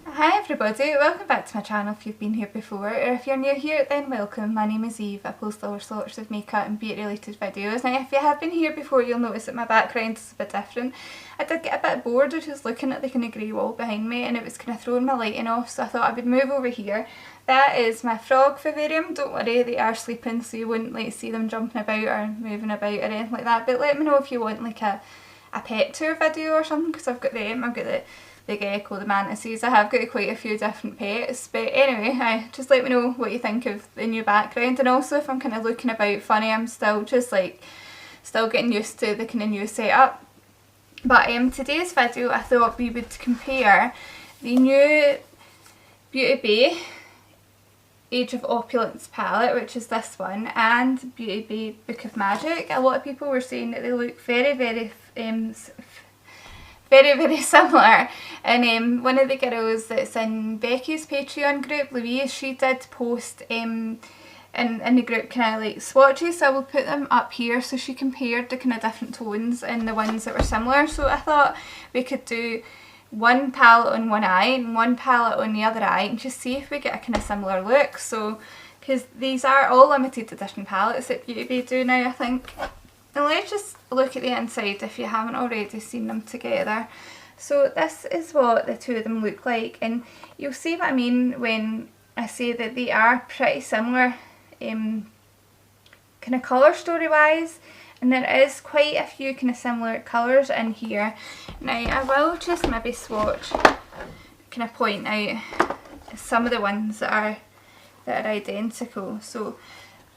Hi everybody, welcome back to my channel if you've been here before, or if you're new here then welcome. My name is Eve. I post lots of makeup and beauty related videos. Now if you have been here before you'll notice that my background is a bit different. I did get a bit bored of just looking at the kind of grey wall behind me and it was kind of throwing my lighting off, so I thought I would move over here. That is my frog vivarium. Don't worry, they are sleeping so you wouldn't see them jumping about or moving about or anything like that, but let me know if you want like a pet tour video or something, because I've got them. I've got the gecko, the mantises. I have got quite a few different pets, but anyway, just let me know what you think of the new background, and also if I'm kind of looking about funny. I'm still just still getting used to the kind of new setup. But today's video I thought we would compare the new Beauty Bay Age of Opulence palette, which is this one, and Beauty Bay Book of Magic. A lot of people were saying that they look very similar, and one of the girls that's in Becky's Patreon group, Louise, she did post in the group kind of like swatches, so I will put them up here. So she compared the kind of different tones and the ones that were similar, so I thought we could do one palette on one eye and one palette on the other eye and just see if we get a kind of similar look. So because these are all limited edition palettes that Beauty Bay do now, I think. And let's just look at the inside if you haven't already seen them together. So this is what the two of them look like, and you'll see what I mean when I say that they are pretty similar kind of colour story wise, and there is quite a few kind of similar colours in here. Now I will just maybe swatch, kind of point out some of the ones that are identical. So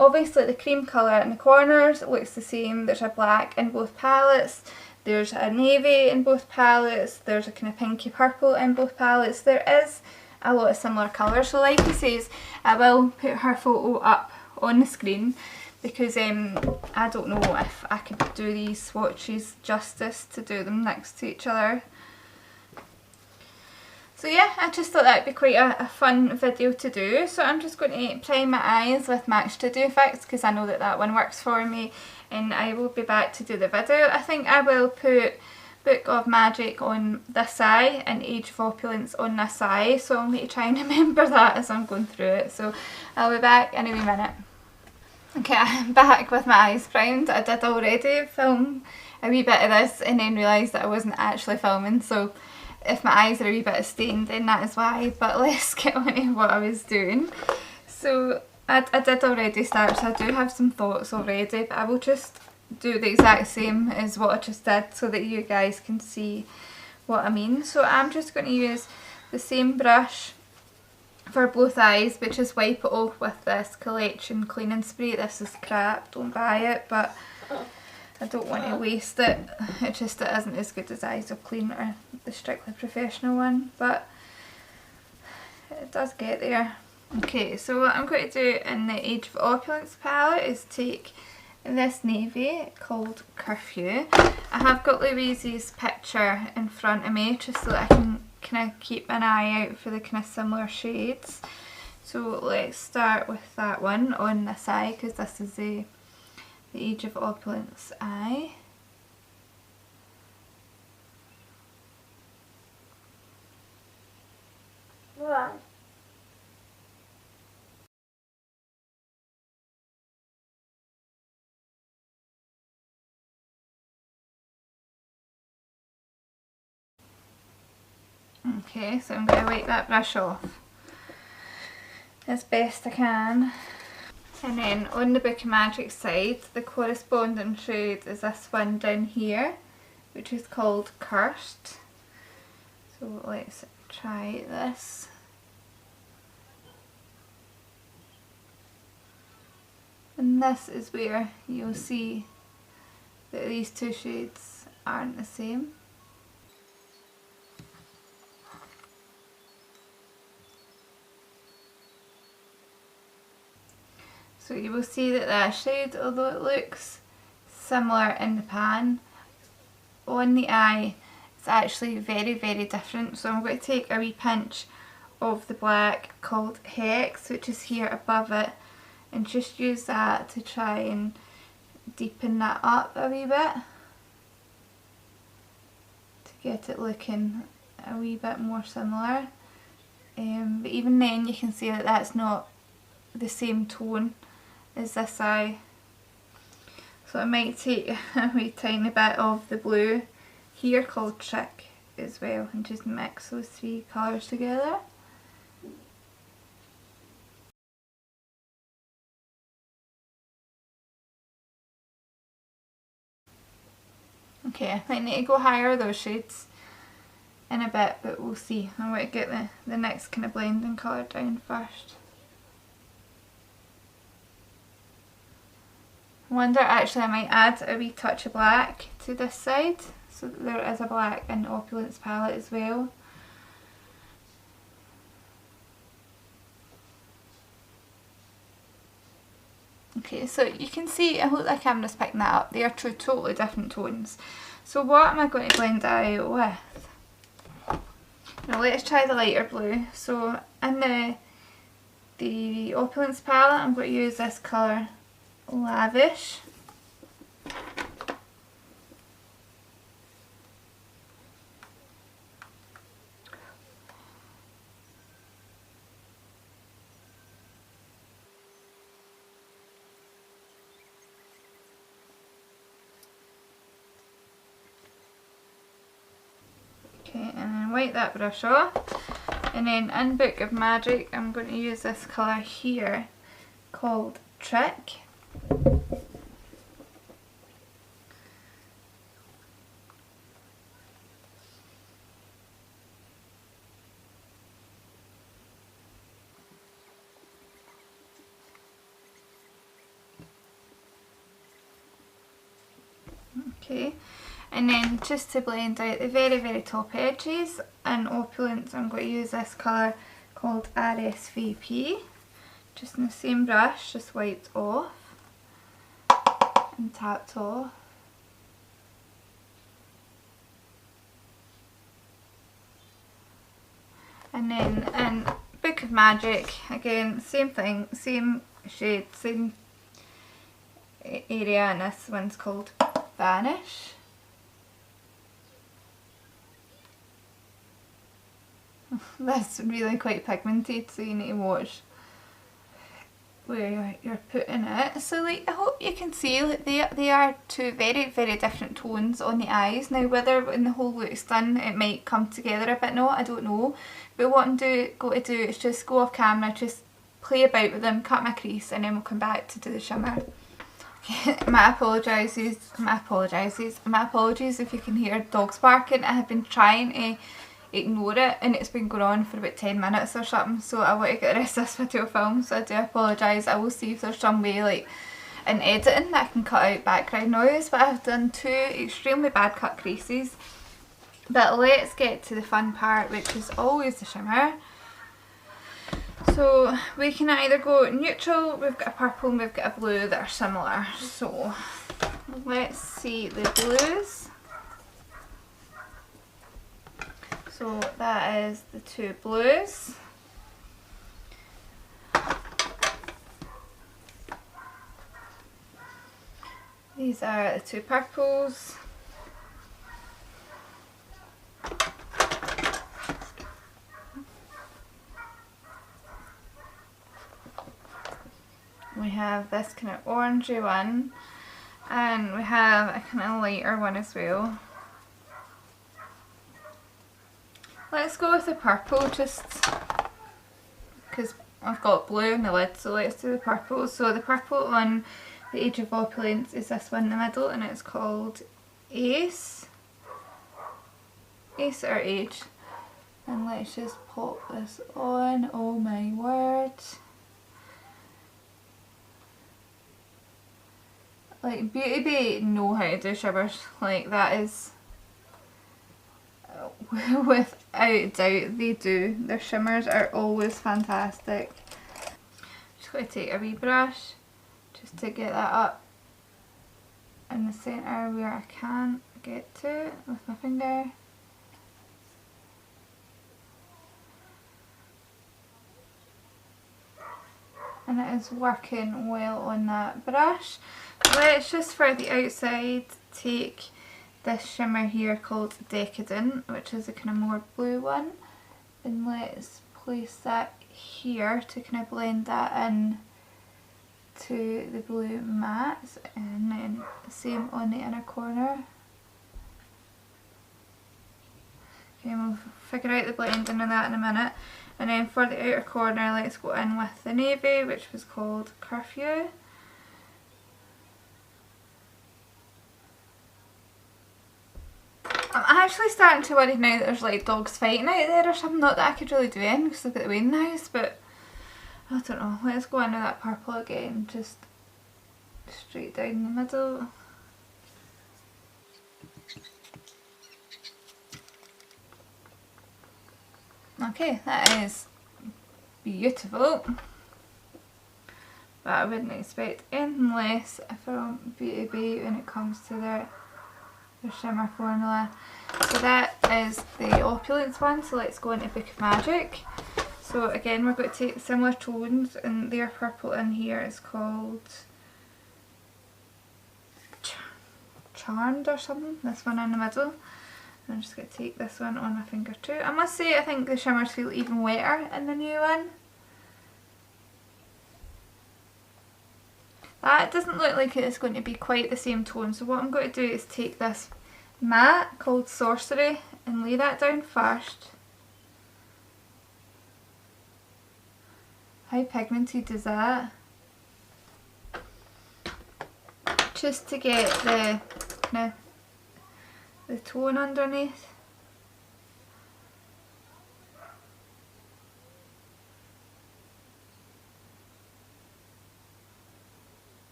obviously the cream colour in the corners looks the same. There's a black in both palettes, there's a navy in both palettes, there's a kind of pinky purple in both palettes. There is a lot of similar colours, so like he says, I will put her photo up on the screen because I don't know if I could do these swatches justice to do them next to each other. So yeah, I just thought that would be quite a fun video to do. So I'm just going to prime my eyes with Match To Do Fix because I know that that one works for me, and I will be back to do the video. I think I will put Book of Magic on this eye and Age of Opulence on this eye, so I'll need to try and remember that as I'm going through it. So I'll be back in a wee minute. Okay, I'm back with my eyes primed. I did already film a wee bit of this and then realised that I wasn't actually filming, so if my eyes are a wee bit stained then that is why, but let's get on to what I was doing. So I did already start, so I do have some thoughts already, but I will just do the exact same as what I just did so that you guys can see what I mean. So I'm just going to use the same brush for both eyes, but just wipe it off with this Collection cleaning spray. This is crap, don't buy it, but I don't want to waste it. It isn't as good as Eyes of Clean or the Strictly Professional one, but it does get there. Okay, so what I'm going to do in the Age of Opulence palette is take this navy called Curfew. I have got Louise's picture in front of me just so that I can kind of keep an eye out for the kind of similar shades. So let's start with that one on this eye because this is the Age of Opulence eye. Right. Okay, so I'm going to wipe that brush off as best I can. And then on the Book of Magic side, the corresponding shade is this one down here, which is called Cursed. So let's try this. And this is where you'll see that these two shades aren't the same. So you will see that that shade, although it looks similar in the pan, on the eye it's actually very different. So I'm going to take a wee pinch of the black called Hex, which is here above it, and just use that to try and deepen that up a wee bit to get it looking a wee bit more similar. but even then you can see that that's not the same tone as this eye. So I might take a wee tiny bit of the blue here called Trick as well and just mix those three colours together. Okay, I might need to go higher with those shades in a bit, but we'll see. I want to get the next kind of blending colour down first. I wonder, actually I might add a wee touch of black to this side, so that there is a black in the Opulence palette as well. Okay, so you can see, I hope the camera's picking that up, they are two totally different tones. So what am I going to blend that out with? Now let's try the lighter blue. So in the Opulence palette I'm going to use this colour Lavish. Okay, and then wipe that brush off, and then in Book of Magic I'm going to use this colour here called Trick. Okay, and then just to blend out the very top edges, in Opulence I'm going to use this colour called RSVP, just in the same brush, just wiped off and tapped off. And then in Book of Magic, again, same thing, same shade, same area, and this one's called Vanish. That's really quite pigmented, so you need to watch where you're putting it. So like, I hope you can see like they are two very different tones on the eyes. Now whether when the whole look's done it might come together a bit, no, I don't know. But what I'm going to do is just go off camera, just play about with them, cut my crease, and then we'll come back to do the shimmer. My apologies if you can hear dogs barking. I have been trying to ignore it and it's been going on for about 10 minutes or something, so I want to get the rest of this video filmed, so I do apologise. I will see if there's some way like in editing that I can cut out background noise, but I've done two extremely bad cut creases. But let's get to the fun part, which is always the shimmer. So we can either go neutral, we've got a purple and we've got a blue that are similar. So let's see the blues. So that is the two blues. These are the two purples. We have this kind of orangey one, and we have a kind of lighter one as well. Let's go with the purple just because I've got blue in the lid, so let's do the purple. So the purple on the Age of Opulence is this one in the middle, and it's called Ace. Ace or Age. And let's just pop this on. Oh my word. Like, Beauty Bay know how to do shimmers. Like, that is, without doubt, they do. Their shimmers are always fantastic. Just going to take a wee brush just to get that up in the centre where I can't get to it with my finger. And it is working well on that brush. Let's just for the outside take this shimmer here called Decadent, which is a kind of more blue one, and let's place that here to kind of blend that in to the blue matte, and then same on the inner corner. Okay, we'll figure out the blending of that in a minute. And then for the outer corner, let's go in with the navy, which was called Curfew. I'm actually starting to worry now that there's like dogs fighting out there or something. Not that I could really do anything because I've got the wind in the house, but I don't know. Let's go in with that purple again, just straight down the middle. Okay, that is beautiful, but I wouldn't expect anything less from Beauty Bay when it comes to their shimmer formula. So that is the Opulence one, so let's go into Book of Magic. So again, we're going to take similar tones, and their purple in here is called Charmed or something, this one in the middle. I'm just going to take this one on my finger too. I must say I think the shimmers feel even wetter in the new one. That doesn't look like it's going to be quite the same tone, so what I'm going to do is take this matte called Sorcery and lay that down first. How pigmented is that? Just to get the tone underneath.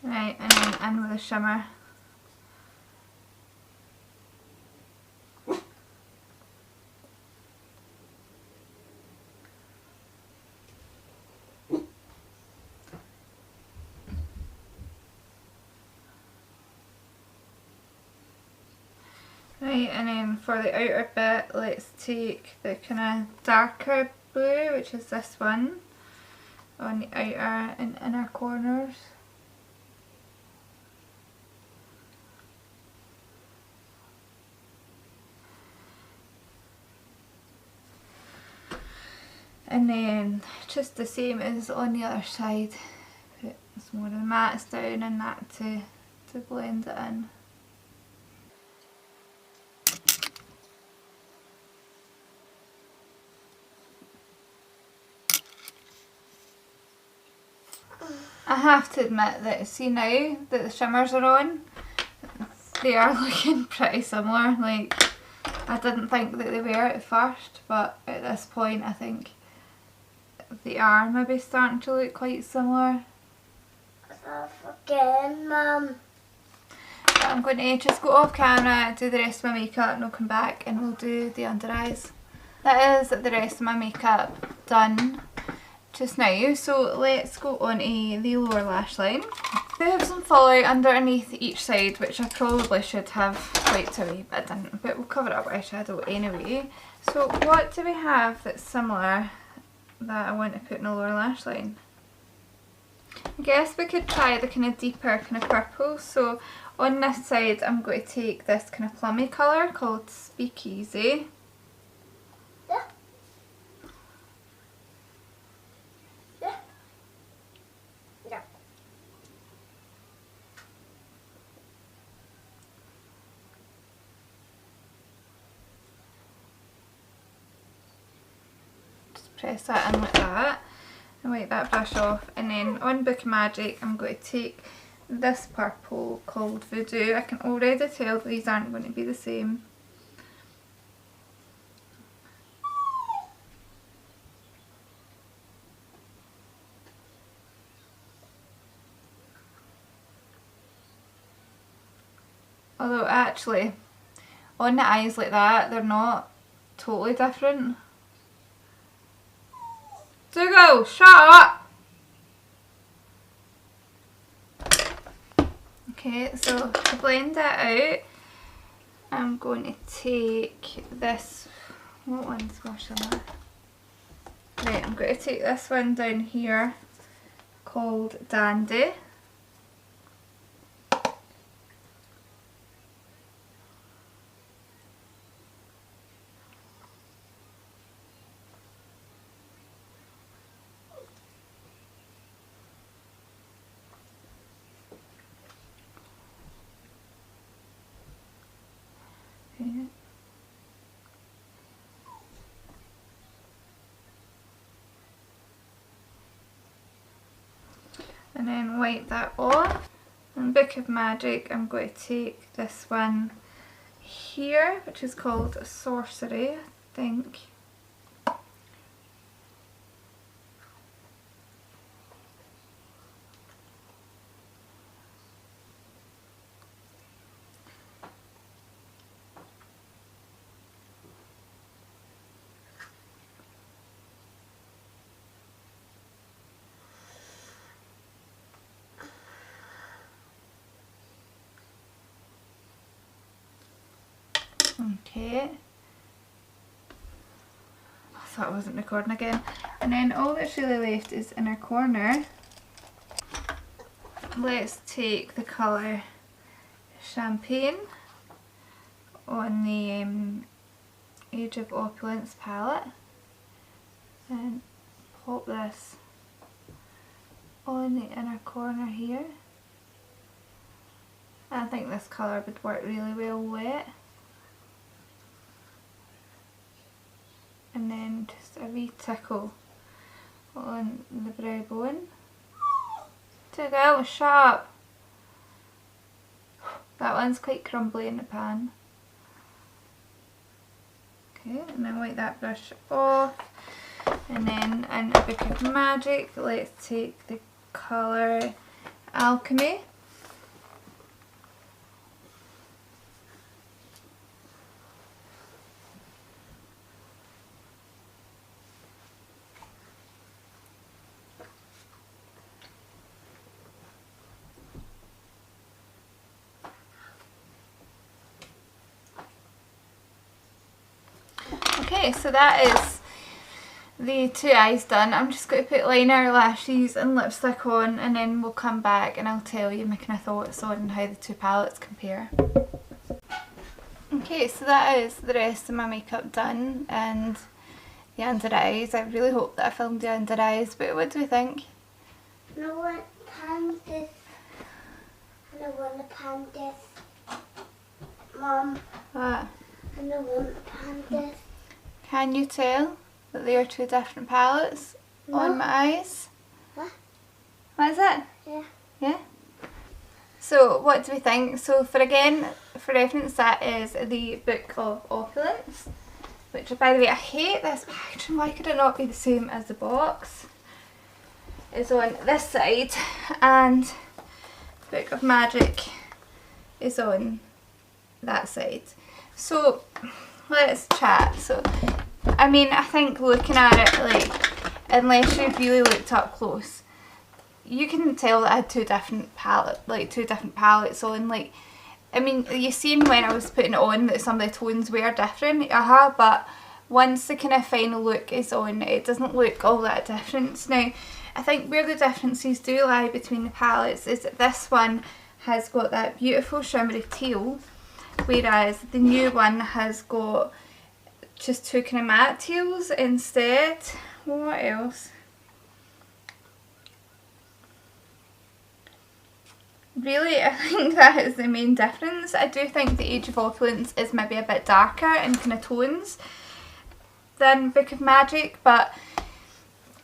Right, and then in with the shimmer. Right, and then for the outer bit, let's take the kind of darker blue, which is this one, on the outer and inner corners. And then just the same as on the other side, put some more of the mattes down and that to blend it in. I have to admit that, see now that the shimmers are on, they are looking pretty similar. Like, I didn't think that they were at first, but at this point I think they are maybe starting to look quite similar. Again, Mum. I'm going to just go off camera, do the rest of my makeup, and I'll come back and we'll do the under eyes. That is the rest of my makeup done just now, so let's go on to the lower lash line. They have some fallout underneath each side, which I probably should have wiped away, but I didn't, but we'll cover it up with eyeshadow anyway. So what do we have that's similar that I want to put in the lower lash line? I guess we could try the kind of deeper kind of purple. So on this side I'm going to take this kind of plummy colour called Speakeasy. Yeah. Press that in like that and wipe that brush off, and then on Book of Magic I'm going to take this purple called Voodoo. I can already tell these aren't going to be the same. Although actually on the eyes like that they're not totally different. Dougal, shut up! Okay, so to blend that out, I'm going to take this, what one's more similar? Right, I'm going to take this one down here called Dandy. Okay. And then wipe that off. In Book of Magic I'm going to take this one here, which is called Sorcery, I think. Okay. I thought I wasn't recording again. And then all that's really left is inner corner. Let's take the colour Champagne on the Age of Opulence palette and pop this on the inner corner here. I think this colour would work really well wet. And then just a wee tickle on the brow bone. To go, sharp. That one's quite crumbly in the pan. Okay, and then wipe that brush off. And then in a Book of Magic, let's take the colour Alchemy. Okay, so that is the two eyes done. I'm just going to put liner, lashes and lipstick on, and then we'll come back and I'll tell you my kind of thoughts on how the two palettes compare. Okay, so that is the rest of my makeup done and the under eyes. I really hope that I filmed the under eyes, but what do we think? I want pandas. And I want pandas. Mom. What? And I want pandas. Can you tell that they are two different palettes on my eyes? What? What is it? Yeah. Yeah? So what do we think? So for reference, that is the Book of Opulence, which by the way, I hate this packaging. Why could it not be the same as the box? Is on this side, and Book of Magic is on that side. So let's chat. So I mean, I think looking at it, like, unless you really looked up close, you can tell that I had two different palettes on. Like, I mean, you seen when I was putting it on that some of the tones were different, but once the kind of final look is on, it doesn't look all that different. Now, I think where the differences do lie between the palettes is that this one has got that beautiful shimmery teal, whereas the new one has got just two kind of matte teals instead. What else? Really, I think that is the main difference. I do think the Age of Opulence is maybe a bit darker in kind of tones than Book of Magic, but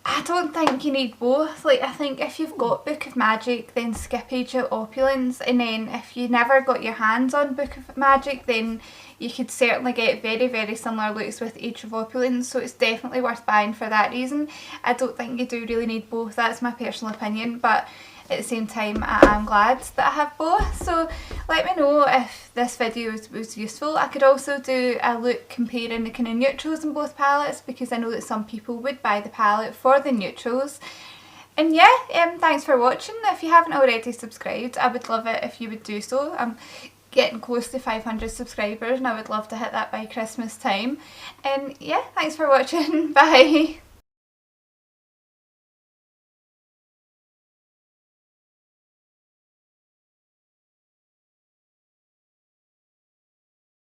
I don't think you need both. Like, I think if you've got Book of Magic, then skip Age of Opulence, and then if you never got your hands on Book of Magic, then you could certainly get very, very similar looks with Age of Opulence, so it's definitely worth buying for that reason. I don't think you do really need both, that's my personal opinion, but at the same time I am glad that I have both. So let me know if this video was useful. I could also do a look comparing the kind of neutrals in both palettes, because I know that some people would buy the palette for the neutrals. And yeah, thanks for watching. If you haven't already subscribed, I would love it if you would do so. I'm getting close to 500 subscribers and I would love to hit that by Christmas time. And yeah, thanks for watching. Bye.